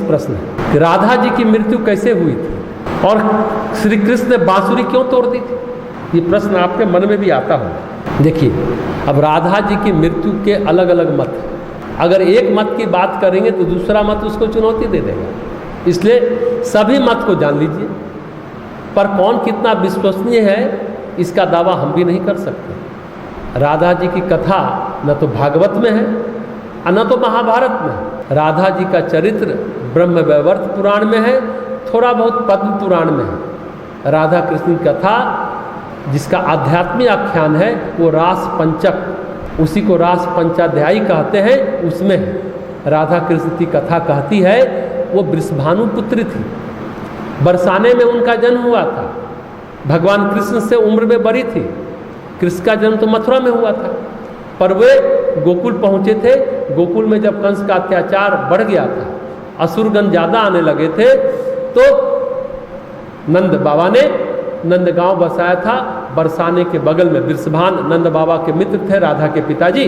प्रश्न है कि राधा जी की मृत्यु कैसे हुई थी और श्री कृष्ण ने बांसुरी क्यों तोड़ दी थी। ये प्रश्न आपके मन में भी आता होगा। देखिए, अब राधा जी की मृत्यु के अलग अलग मत हैं। अगर एक मत की बात करेंगे तो दूसरा मत उसको चुनौती दे देगा, इसलिए सभी मत को जान लीजिए। पर कौन कितना विश्वसनीय है इसका दावा हम भी नहीं कर सकते। राधा जी की कथा न तो भागवत में है और न तो महाभारत में है। राधा जी का चरित्र ब्रह्म वैवर्त पुराण में है, थोड़ा बहुत पद्म पुराण में है। राधा कृष्ण की कथा जिसका आध्यात्मिक आख्यान है वो रास पंचक, उसी को रास पंचाध्यायी कहते हैं, उसमें है। राधा कृष्ण की कथा कहती है वो वृषभानु पुत्री थी, बरसाने में उनका जन्म हुआ था। भगवान कृष्ण से उम्र में बड़ी थी। कृष्ण का जन्म तो मथुरा में हुआ था, पर वे गोकुल पहुँचे थे। गोकुल में जब कंस का अत्याचार बढ़ गया था, असुरगण ज़्यादा आने लगे थे, तो नंद बाबा ने नंदगांव बसाया था। बरसाने के बगल में वृषभान नंद बाबा के मित्र थे, राधा के पिताजी,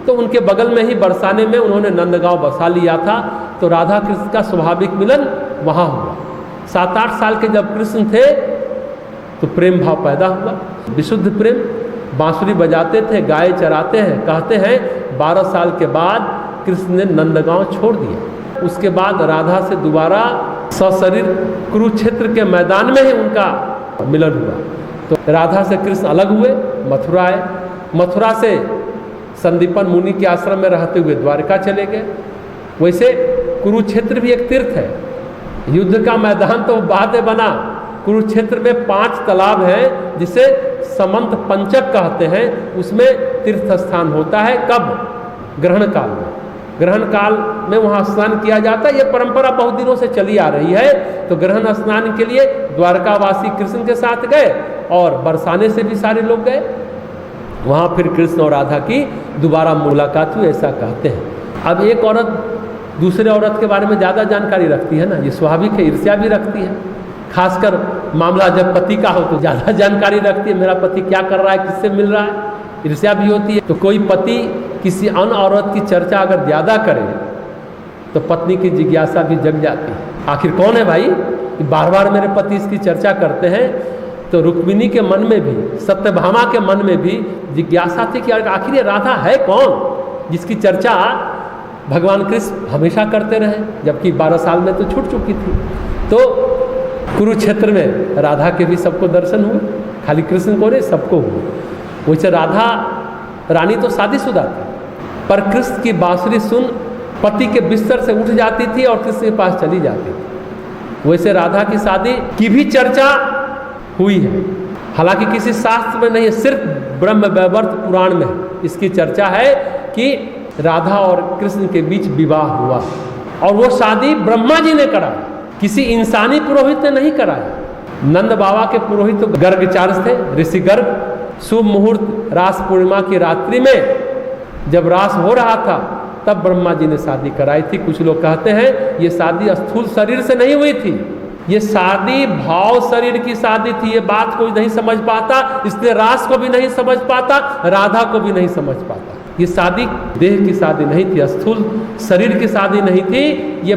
तो उनके बगल में ही बरसाने में उन्होंने नंदगांव बसा लिया था। तो राधा कृष्ण का स्वाभाविक मिलन वहाँ हुआ। 7-8 साल के जब कृष्ण थे तो प्रेम भाव पैदा हुआ, विशुद्ध प्रेम। बांसुरी बजाते थे, गाय चराते हैं। कहते हैं 12 साल के बाद कृष्ण ने नंदगांव छोड़ दिया। उसके बाद राधा से दोबारा सशरीर कुरुक्षेत्र के मैदान में ही उनका मिलन हुआ। तो राधा से कृष्ण अलग हुए, मथुरा आए। मथुरा से संदीपन मुनि के आश्रम में रहते हुए द्वारका चले गए। वैसे कुरुक्षेत्र भी एक तीर्थ है। युद्ध का मैदान तो बाद में बना। कुरुक्षेत्र में 5 तालाब हैं जिसे समंत पंचक कहते हैं। उसमें तीर्थ स्थान होता है। कब? ग्रहण काल में। ग्रहण काल में वहाँ स्नान किया जाता है। ये परंपरा बहुत दिनों से चली आ रही है। तो ग्रहण स्नान के लिए द्वारकावासी कृष्ण के साथ गए और बरसाने से भी सारे लोग गए। वहाँ फिर कृष्ण और राधा की दोबारा मुलाकात हुई, ऐसा कहते हैं। अब एक औरत दूसरे औरत के बारे में ज़्यादा जानकारी रखती है ना, ये स्वाभाविक है, ईर्ष्या भी रखती है। खासकर मामला जब पति का हो तो ज़्यादा जानकारी रखती है, मेरा पति क्या कर रहा है, किससे मिल रहा है, ईर्ष्या भी होती है। तो कोई पति किसी अन्य औरत की चर्चा अगर ज़्यादा करे तो पत्नी की जिज्ञासा भी जग जाती है। आखिर कौन है भाई, बार बार मेरे पति इसकी चर्चा करते हैं। तो रुक्मिणी के मन में भी, सत्यभामा के मन में भी जिज्ञासा थी कि आखिर ये राधा है कौन जिसकी चर्चा भगवान कृष्ण हमेशा करते रहे, जबकि 12 साल में तो छूट चुकी थी। तो कुरुक्षेत्र में राधा के भी सबको दर्शन हुए, खाली कृष्ण को नहीं, सबको हुए। वैसे राधा रानी तो शादीशुदा थी, पर कृष्ण की बांसुरी सुन पति के बिस्तर से उठ जाती थी और कृष्ण के पास चली जाती थी। वैसे राधा की शादी की भी चर्चा हुई है, हालांकि किसी शास्त्र में नहीं है, सिर्फ ब्रह्म वैवर्त पुराण में इसकी चर्चा है कि राधा और कृष्ण के बीच विवाह हुआ और वो शादी ब्रह्मा जी ने कराई, किसी इंसानी पुरोहित ने नहीं कराया। नंद बाबा के पुरोहित तो गर्गचार्य थे, ऋषि गर्ग। शुभ मुहूर्त रास पूर्णिमा की रात्रि में जब रास हो रहा था तब ब्रह्मा जी ने शादी कराई थी। कुछ लोग कहते हैं ये शादी स्थूल शरीर से नहीं हुई थी, ये शादी भाव शरीर की शादी थी। ये बात कोई नहीं समझ पाता, इसलिए रास को भी नहीं समझ पाता, राधा को भी नहीं समझ पाता। ये शादी देह की शादी नहीं थी, स्थूल शरीर की शादी नहीं थी, ये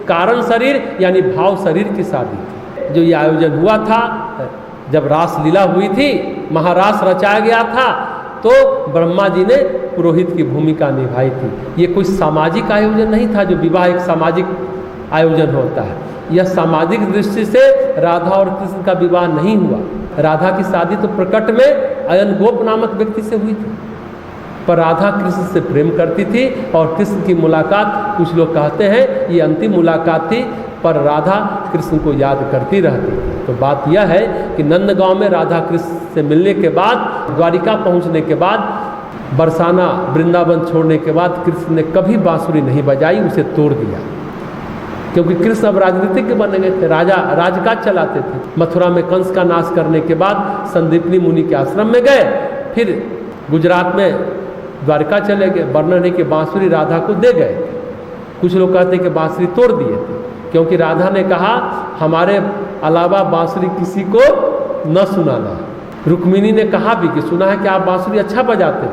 कारण शरीर यानी भाव शरीर की शादी थी। जो ये आयोजन हुआ था, जब रास लीला हुई थी, महारास रचाया गया था, तो ब्रह्मा जी ने पुरोहित की भूमिका निभाई थी। ये कोई सामाजिक आयोजन नहीं था, जो विवाह एक सामाजिक आयोजन होता है। यह सामाजिक दृष्टि से राधा और कृष्ण का विवाह नहीं हुआ। राधा की शादी तो प्रकट में अयन गोप नामक व्यक्ति से हुई थी, पर राधा कृष्ण से प्रेम करती थी और कृष्ण की मुलाकात, कुछ लोग कहते हैं ये अंतिम मुलाकात थी, पर राधा कृष्ण को याद करती रहती थी। तो बात यह है कि नंदगांव में राधा कृष्ण से मिलने के बाद, द्वारिका पहुंचने के बाद, बरसाना वृंदावन छोड़ने के बाद कृष्ण ने कभी बांसुरी नहीं बजाई, उसे तोड़ दिया। क्योंकि कृष्ण अब राजनीतिज्ञ बन गए थे, राजकाज चलाते थे। मथुरा में कंस का नाश करने के बाद संदीपनी मुनि के आश्रम में गए, फिर गुजरात में द्वारका चले गए। वर्णन है कि बांसुरी राधा को दे गए। कुछ लोग कहते हैं कि बांसुरी तोड़ दिए थे, क्योंकि राधा ने कहा हमारे अलावा बांसुरी किसी को न सुनाना। रुक्मिणी ने कहा भी कि सुना है कि आप बांसुरी अच्छा बजाते,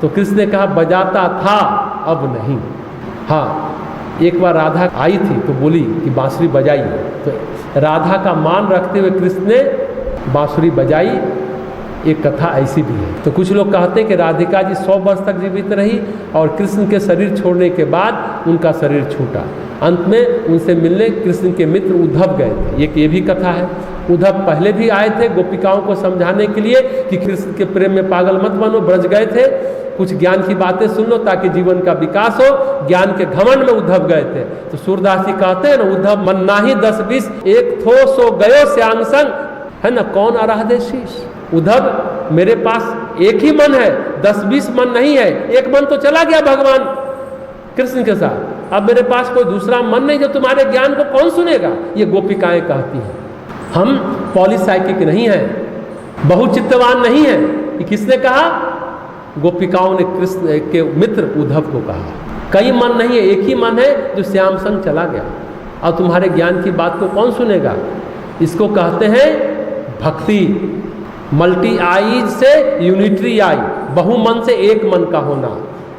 तो कृष्ण ने कहा बजाता था, अब नहीं। हाँ, एक बार राधा आई थी तो बोली कि बांसुरी बजाइए, तो राधा का मान रखते हुए कृष्ण ने बांसुरी बजाई। एक कथा ऐसी भी है। तो कुछ लोग कहते हैं कि राधिका जी 100 वर्ष तक जीवित रही और कृष्ण के शरीर छोड़ने के बाद उनका शरीर छूटा। अंत में उनसे मिलने कृष्ण के मित्र उद्धव गए थे। एक ये भी कथा है। उद्धव पहले भी आए थे गोपिकाओं को समझाने के लिए कि कृष्ण के प्रेम में पागल मत बनो, ब्रज गए थे, कुछ ज्ञान की बातें सुन लो ताकि जीवन का विकास हो। ज्ञान के घमंड में उद्धव गए थे। तो सूरदास जी कहते हैं ना, उद्धव मन नाही 10-20 एक थो सो गयो श्याम संग, है ना, कौन आराधे शीश। उद्धव मेरे पास एक ही मन है, 10-20 मन नहीं है। एक मन तो चला गया भगवान कृष्ण के साथ, अब मेरे पास कोई दूसरा मन नहीं, जो तुम्हारे ज्ञान को कौन सुनेगा। ये गोपिकाएं कहती हैं। हम पॉलीसाइकिक नहीं हैं, बहुचित्तवान नहीं है। ये किसने कहा? गोपिकाओं ने कृष्ण के मित्र उद्धव को कहा। कई मन नहीं है, एक ही मन है जो श्याम संग चला गया। और तुम्हारे ज्ञान की बात को कौन सुनेगा। इसको कहते हैं भक्ति। मल्टी आईज से यूनिटरी आई, बहु मन से एक मन का होना।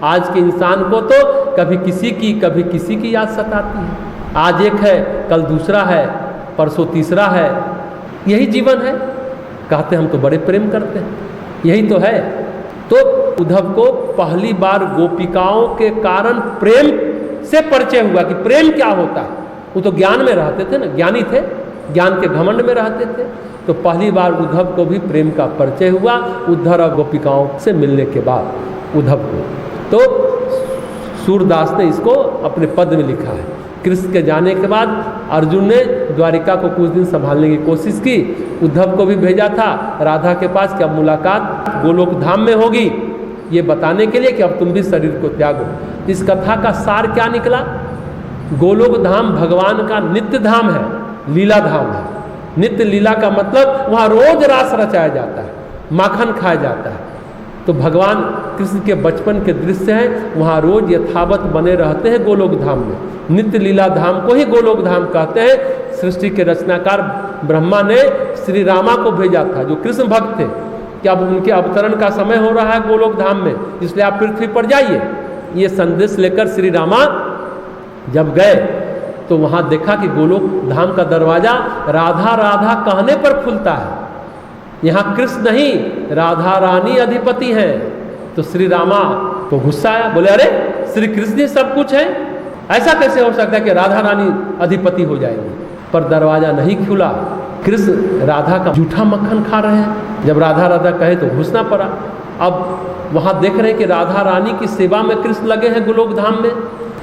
आज के इंसान को तो कभी किसी की याद सताती है। आज एक है, कल दूसरा है, परसों तीसरा है। यही जीवन है। कहते हम तो बड़े प्रेम करते हैं, यही तो है। तो उद्धव को पहली बार गोपिकाओं के कारण प्रेम से परिचय हुआ कि प्रेम क्या होता है। वो तो ज्ञान में रहते थे ना, ज्ञानी थे, ज्ञान के घमंड में रहते थे। तो पहली बार उद्धव को भी प्रेम का परिचय हुआ उद्धव और गोपिकाओं से मिलने के बाद उद्धव को। तो सूरदास ने इसको अपने पद में लिखा है। कृष्ण के जाने के बाद अर्जुन ने द्वारिका को कुछ दिन संभालने की कोशिश की। उद्धव को भी भेजा था राधा के पास कि अब मुलाकात गोलोक धाम में होगी, ये बताने के लिए कि अब तुम भी शरीर को त्यागो। इस कथा का सार क्या निकला? गोलोक धाम भगवान का नित्य धाम है, लीला धाम है। नित्य लीला का मतलब वहाँ रोज रास रचाया जाता है, माखन खाया जाता है। तो भगवान कृष्ण के बचपन के दृश्य हैं, वहाँ रोज यथावत बने रहते हैं गोलोक धाम में। नित्य लीला धाम को ही गोलोक धाम कहते हैं। सृष्टि के रचनाकार ब्रह्मा ने श्री रामा को भेजा था, जो कृष्ण भक्त थे, कि अब उनके अवतरण का समय हो रहा है गोलोक धाम में, इसलिए आप पृथ्वी पर जाइए। ये संदेश लेकर श्री रामा जब गए तो वहाँ देखा कि गोलोक धाम का दरवाजा राधा राधा कहने पर खुलता है। यहाँ कृष्ण नहीं, राधा रानी अधिपति हैं। तो श्री रामा को गुस्सा आया, बोले अरे श्री कृष्ण ही सब कुछ है, ऐसा कैसे हो सकता है कि राधा रानी अधिपति हो जाएगी। पर दरवाजा नहीं खुला। कृष्ण राधा का जूठा मक्खन खा रहे हैं। जब राधा राधा कहे तो घुसना पड़ा। अब वहाँ देख रहे हैं कि राधा रानी की सेवा में कृष्ण लगे हैं गोलोक धाम में,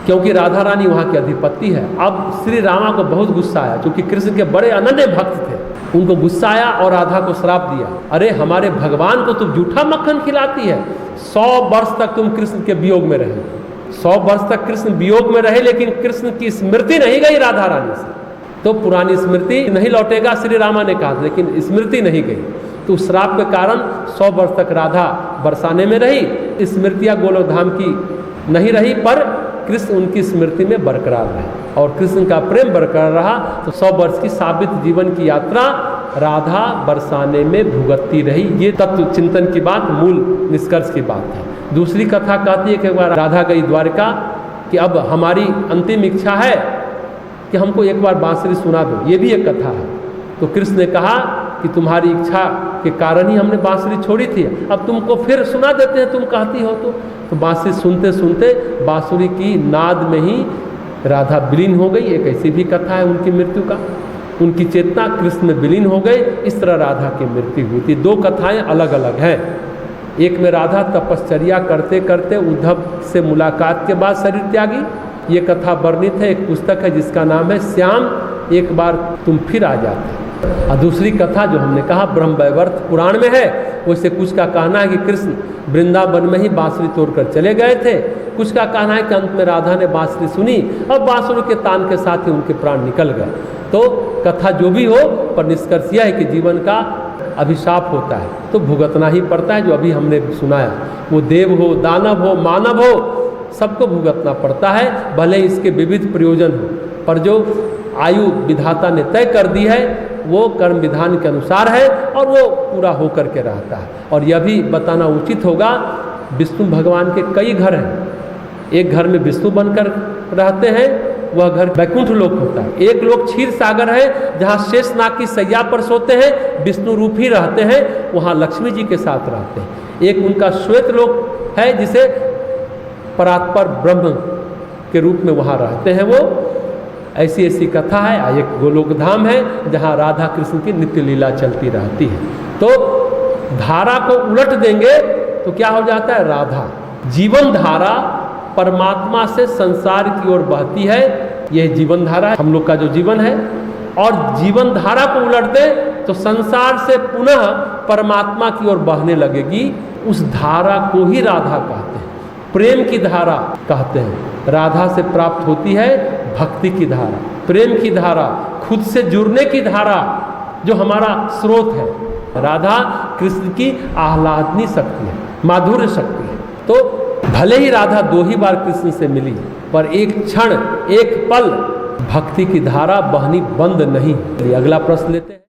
क्योंकि राधा रानी वहाँ की अधिपति है। अब श्री रामा को बहुत गुस्सा आया, क्योंकि कृष्ण के बड़े अनन्य भक्त थे। उनको गुस्सा आया और राधा को श्राप दिया, अरे हमारे भगवान को तुम जूठा मक्खन खिलाती है। 100 वर्ष तक तुम कृष्ण के वियोग में रहे। 100 वर्ष तक कृष्ण वियोग में रहे, लेकिन कृष्ण की स्मृति नहीं गई राधा रानी से। तो पुरानी स्मृति नहीं लौटेगा, श्री रामा ने कहा, लेकिन स्मृति नहीं गई। तो उस श्राप के कारण 100 वर्ष तक राधा बरसाने में रही। स्मृतियाँ गोलोक धाम की नहीं रही, पर कृष्ण उनकी स्मृति में बरकरार रहे और कृष्ण का प्रेम बरकरार रहा। तो 100 वर्ष की साबित जीवन की यात्रा राधा बरसाने में भुगतती रही। ये तत्व चिंतन की बात, मूल निष्कर्ष की बात है। दूसरी कथा कहती है कि एक बार राधा गई द्वारिका कि अब हमारी अंतिम इच्छा है कि हमको एक बार बांसुरी सुना दो। ये भी एक कथा है। तो कृष्ण ने कहा कि तुम्हारी इच्छा के कारण ही हमने बांसुरी छोड़ी थी, अब तुमको फिर सुना देते हैं, तुम कहती हो तो बांसुरी सुनते सुनते बांसुरी की नाद में ही राधा विलीन हो गई। एक ऐसी भी कथा है उनकी मृत्यु का, उनकी चेतना कृष्ण में विलीन हो गई। इस तरह राधा की मृत्यु हुई थी। 2 कथाएं अलग अलग हैं। एक में राधा तपश्चर्या करते करते उद्धव से मुलाकात के बाद शरीर त्यागी, ये कथा वर्णित है। एक पुस्तक है जिसका नाम है श्याम एक बार तुम फिर आ जाते। और दूसरी कथा जो हमने कहा ब्रह्मवैवर्त पुराण में है, उससे कुछ का कहना है कि कृष्ण वृंदावन में ही बांसुरी तोड़कर चले गए थे। कुछ का कहना है कि अंत में राधा ने बांसुरी सुनी और बांसुरी के तान के साथ ही उनके प्राण निकल गए। तो कथा जो भी हो, पर निष्कर्ष यह है कि जीवन का अभिशाप होता है तो भुगतना ही पड़ता है। जो अभी हमने सुनाया, वो देव हो, दानव हो, मानव हो, सबको भुगतना पड़ता है, भले इसके विविध प्रयोजन हो। पर जो आयु विधाता ने तय कर दी है वो कर्म विधान के अनुसार है और वो पूरा होकर के रहता है। और यह भी बताना उचित होगा, विष्णु भगवान के कई घर हैं। एक घर में विष्णु बनकर रहते हैं वह घर वैकुंठ लोक होता है। एक लोक क्षीर सागर है, जहाँ शेषनाग की सैया पर सोते हैं, विष्णु रूप ही रहते हैं, वहाँ लक्ष्मी जी के साथ रहते हैं। एक उनका श्वेत लोक है, जिसे परात्पर ब्रह्म के रूप में वहाँ रहते हैं वो। ऐसी ऐसी कथा है। एक गोलोक धाम है, जहाँ राधा कृष्ण की नित्य लीला चलती रहती है। तो धारा को उलट देंगे तो क्या हो जाता है? राधा। जीवन धारा परमात्मा से संसार की ओर बहती है, यह जीवन धारा है, हम लोग का जो जीवन है। और जीवन धारा को उलट दे तो संसार से पुनः परमात्मा की ओर बहने लगेगी। उस धारा को ही राधा कहते हैं, प्रेम की धारा कहते हैं। राधा से प्राप्त होती है भक्ति की धारा, प्रेम की धारा, खुद से जुड़ने की धारा, जो हमारा स्रोत है। राधा कृष्ण की आह्लादनी शक्ति है, माधुर्य शक्ति है। तो भले ही राधा 2 ही बार कृष्ण से मिली, पर एक क्षण, एक पल भक्ति की धारा बहनी बंद नहीं। अगला प्रश्न लेते हैं।